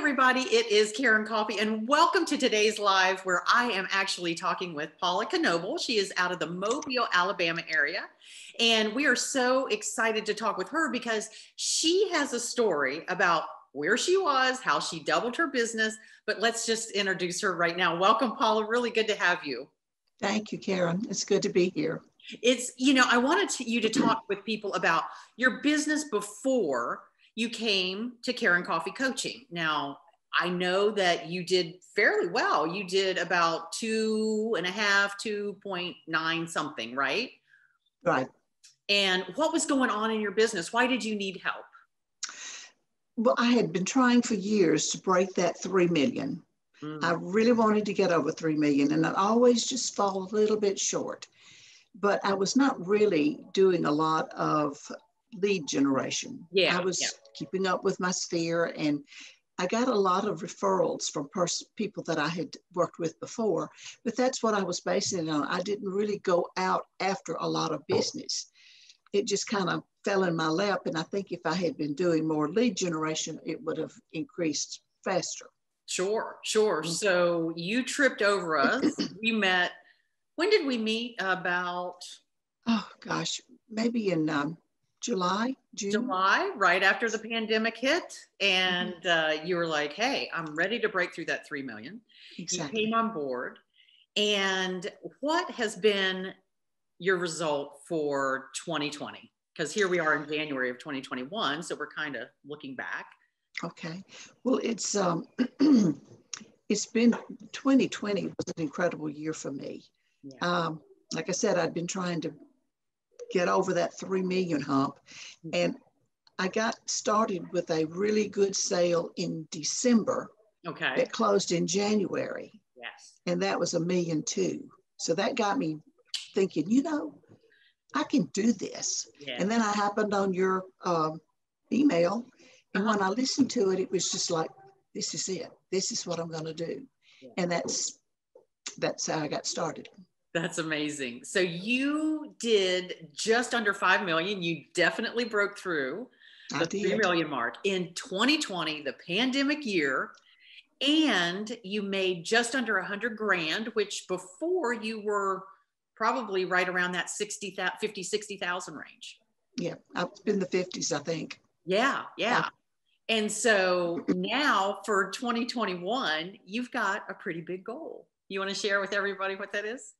everybody. It is Karen Coffey, and welcome to today's live where I am actually talking with Paula Knoble. She is out of the Mobile, Alabama area, and we are so excited to talk with her because she has a story about where she was, how she doubled her business, but let's just introduce her right now. Welcome, Paula. Really good to have you. Thank you, Karen. It's good to be here. I wanted you to talk with people about your business before you came to Karen Coffey Coaching. Now, I know that you did fairly well. You did about 2.5, 2.9 something, right? Right. And what was going on in your business? Why did you need help? Well, I had been trying for years to break that 3 million. I really wanted to get over 3 million, and I always just fall a little bit short. But I was not really doing a lot of lead generation. I was keeping up with my sphere, and I got a lot of referrals from people that I had worked with before, but that's what I was basing it on. I didn't really go out after a lot of business. It just kind of fell in my lap, and I think if I had been doing more lead generation, it would have increased faster. Sure. So you tripped over us. We met, when did we meet? About? Oh gosh, maybe in June. July, right after the pandemic hit. And you were like, hey, I'm ready to break through that 3 million. Exactly. You came on board. And what has been your result for 2020? Because here we are in January of 2021. So we're kind of looking back. Okay. Well, it's been 2020 was an incredible year for me. Yeah. Like I said, I'd been trying to get over that 3 million hump. And I got started with a really good sale in December. Okay. That closed in January. Yes. And that was $1.2 million. So that got me thinking, I can do this. Yeah. And then I happened on your email. And when I listened to it, it was just like, this is it. This is what I'm going to do. Yeah. And that's how I got started. That's amazing. So you did just under 5 million. You definitely broke through the 3 million mark in 2020, the pandemic year. And you made just under 100 grand, which before you were probably right around that 50, 60,000 range. Yeah. I've been in the 50s, I think. Yeah. And so now for 2021, you've got a pretty big goal. You want to share with everybody what that is?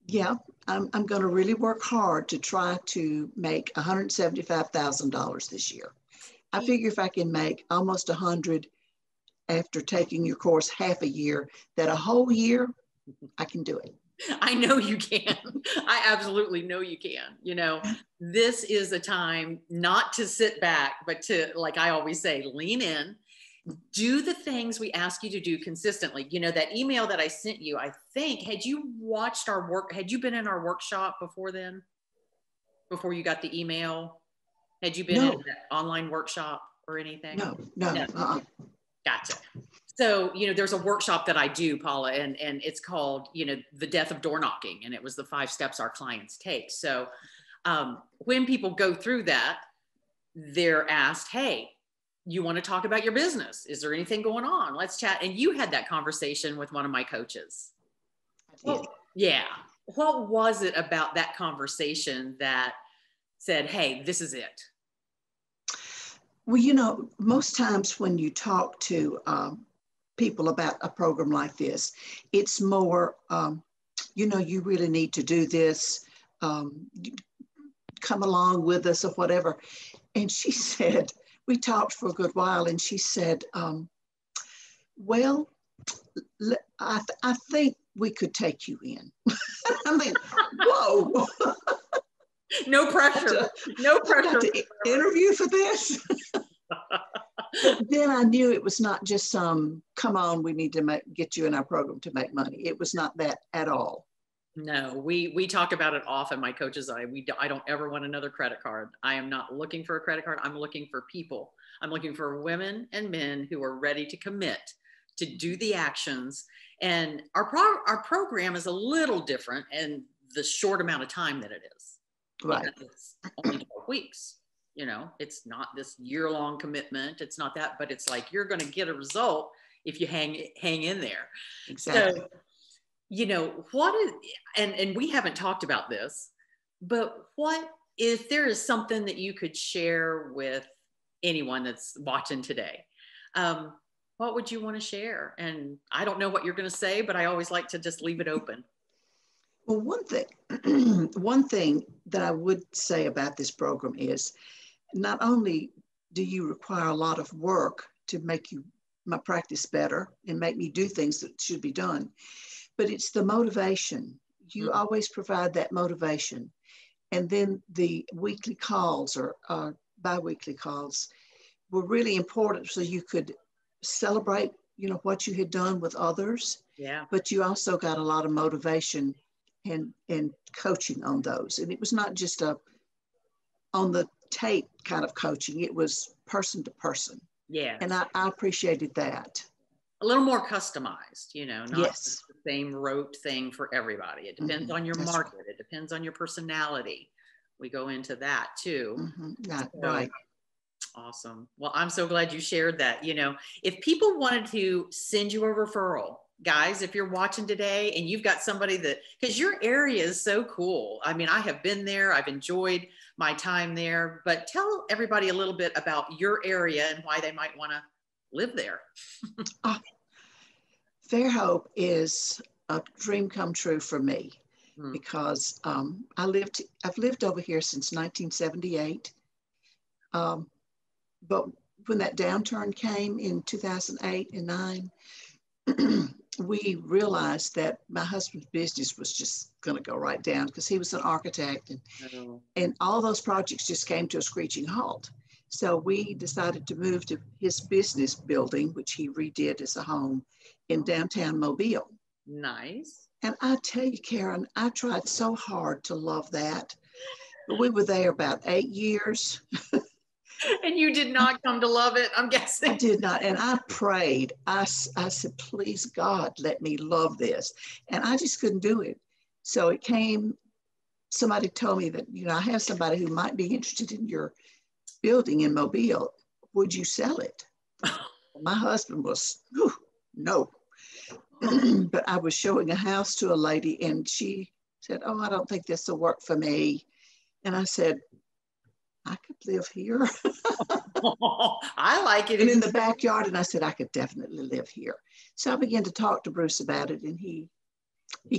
Yeah, I'm going to really work hard to try to make $175,000 this year. I figure if I can make almost 100 after taking your course half a year, that a whole year, I can do it. I know you can. I absolutely know you can. This is a time not to sit back, but to, like I always say, lean in. Do the things we ask you to do consistently. That email that I sent you, I think, had you watched our work? Had you been in our workshop before then? Before you got the email? Had you been in that online workshop or anything? No. Gotcha. So, there's a workshop that I do, Paula, and it's called, The Death of Door Knocking. And it was the 5 steps our clients take. So when people go through that, they're asked, hey, you want to talk about your business? Is there anything going on? Let's chat. And you had that conversation with one of my coaches. Well, yeah. What was it about that conversation that said, hey, this is it? Well, most times when you talk to people about a program like this, it's more, you really need to do this. Come along with us or whatever. And she said, we talked for a good while, and she said, well, I think we could take you in. I mean, whoa. No pressure. No pressure. To interview for this. Then I knew it was not just some, come on, we need to get you in our program to make money. It was not that at all. No, we talk about it often. My coaches, I don't ever want another credit card. I am not looking for a credit card. I'm looking for people. I'm looking for women and men who are ready to commit to do the actions. And our program is a little different in the short amount of time that it is. Right. It's only 12 weeks. You know, it's not this year-long commitment. It's not that, but it's like, you're going to get a result if you hang in there. Exactly. So, you know, what is, and we haven't talked about this, but what, if there is something that you could share with anyone that's watching today, what would you want to share? And I don't know what you're going to say, but I always like to just leave it open. Well, one thing that I would say about this program is not only do you require a lot of work to make my practice better and make me do things that should be done, but it's the motivation. You always provide that motivation. And then the weekly calls or bi-weekly calls were really important, so you could celebrate, you know, what you had done with others. Yeah. But you also got a lot of motivation and coaching on those. And it was not just on the tape kind of coaching, it was person to person. Yeah. And I appreciated that. A little more customized, you know, not Yes. the same rote thing for everybody. It depends on your That's market. right. It depends on your personality. We go into that too. Yeah, So, right. awesome. Well, I'm so glad you shared that. You know, if people wanted to send you a referral, guys, if you're watching today and you've got somebody that, because your area is so cool. I mean, I have been there. I've enjoyed my time there, but tell everybody a little bit about your area and why they might want to live there. Fairhope is a dream come true for me because I've lived over here since 1978. But when that downturn came in 2008 and 9, we realized that my husband's business was just going to go right down because he was an architect, and all those projects just came to a screeching halt. So we decided to move to his business building, which he redid as a home in downtown Mobile. Nice. And I tell you, Karen, I tried so hard to love that. But we were there about 8 years. And you did not come to love it, I'm guessing. I did not. And I prayed. I said, please, God, let me love this. And I just couldn't do it. So it came, somebody told me that, you know, I have somebody who might be interested in your building in Mobile. Would you sell it? My husband was, no. But I was showing a house to a lady and she said, oh, I don't think this will work for me. And I said, I could live here. I like it. And in the backyard, and I said, I could definitely live here. So I began to talk to Bruce about it, and he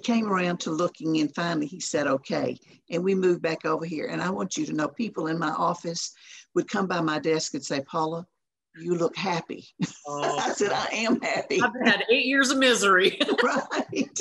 came around to looking, and finally he said, okay. And we moved back over here. And I want you to know, people in my office would come by my desk and say, Paula, you look happy. I said, I am happy. I've had 8 years of misery. Right.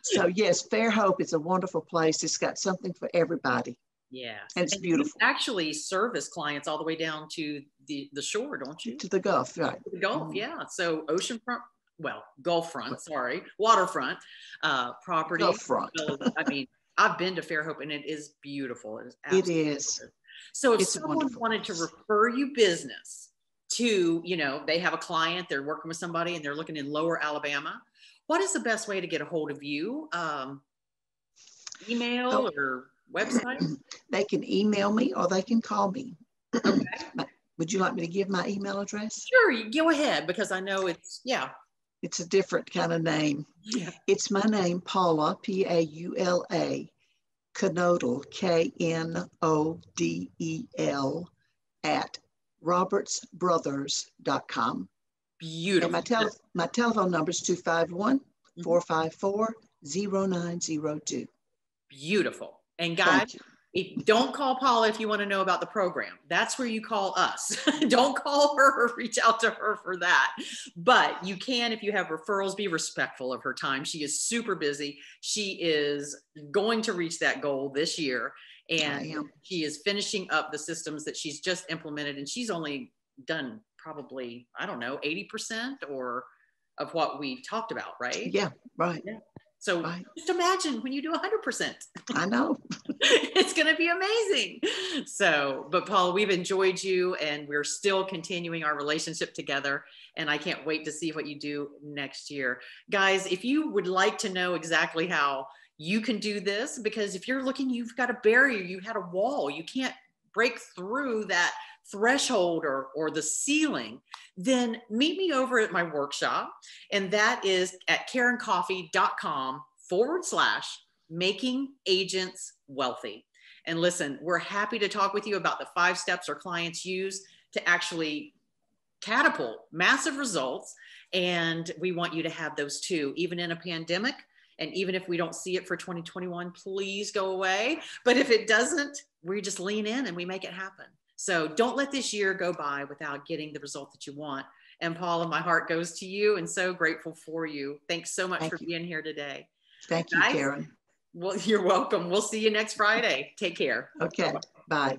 So yes, Fairhope is a wonderful place. It's got something for everybody. Yes. And it's beautiful. You actually service clients all the way down to the shore, don't you? To the Gulf, right. To the Gulf, yeah. So oceanfront, well, Gulf front, sorry, waterfront property. Gulf front. I mean, I've been to Fairhope and it is beautiful. It is. So if someone wanted to refer you business to, you know, they have a client, they're working with somebody and they're looking in Lower Alabama, what is the best way to get a hold of you? Email or website? They can email me or they can call me. Okay. Would you like me to give my email address? Sure, you go ahead because I know it's, yeah. It's a different kind of name. Yeah. It's my name, Paula, Paula, Knodel, Knodel, at robertsbrothers.com. Beautiful. And my telephone number is 251-454-0902. Beautiful. And guys, don't call Paula if you want to know about the program. That's where you call us. Don't call her or reach out to her for that. But you can, if you have referrals, be respectful of her time. She is super busy. She is going to reach that goal this year. And she is finishing up the systems that she's just implemented. And she's only done probably, I don't know, 80% or of what we talked about, right? Yeah, right. Yeah. So just imagine when you do 100%. I know. It's going to be amazing. So, but Paula, we've enjoyed you and we're still continuing our relationship together. And I can't wait to see what you do next year. Guys, if you would like to know exactly how you can do this, because if you're looking, you've got a barrier, you had a wall, you can't break through that threshold or the ceiling, then meet me over at my workshop. And that is at KarenCoffey.com/making agents wealthy. And listen, we're happy to talk with you about the 5 steps our clients use to actually catapult massive results. And we want you to have those too, even in a pandemic. And even if we don't see it for 2021, please go away. But if it doesn't, we just lean in and we make it happen. So don't let this year go by without getting the result that you want. And Paula, my heart goes to you and so grateful for you. Thanks so much for being here today. Thank you, Karen. Well, you're welcome. We'll see you next Friday. Take care. Okay, bye.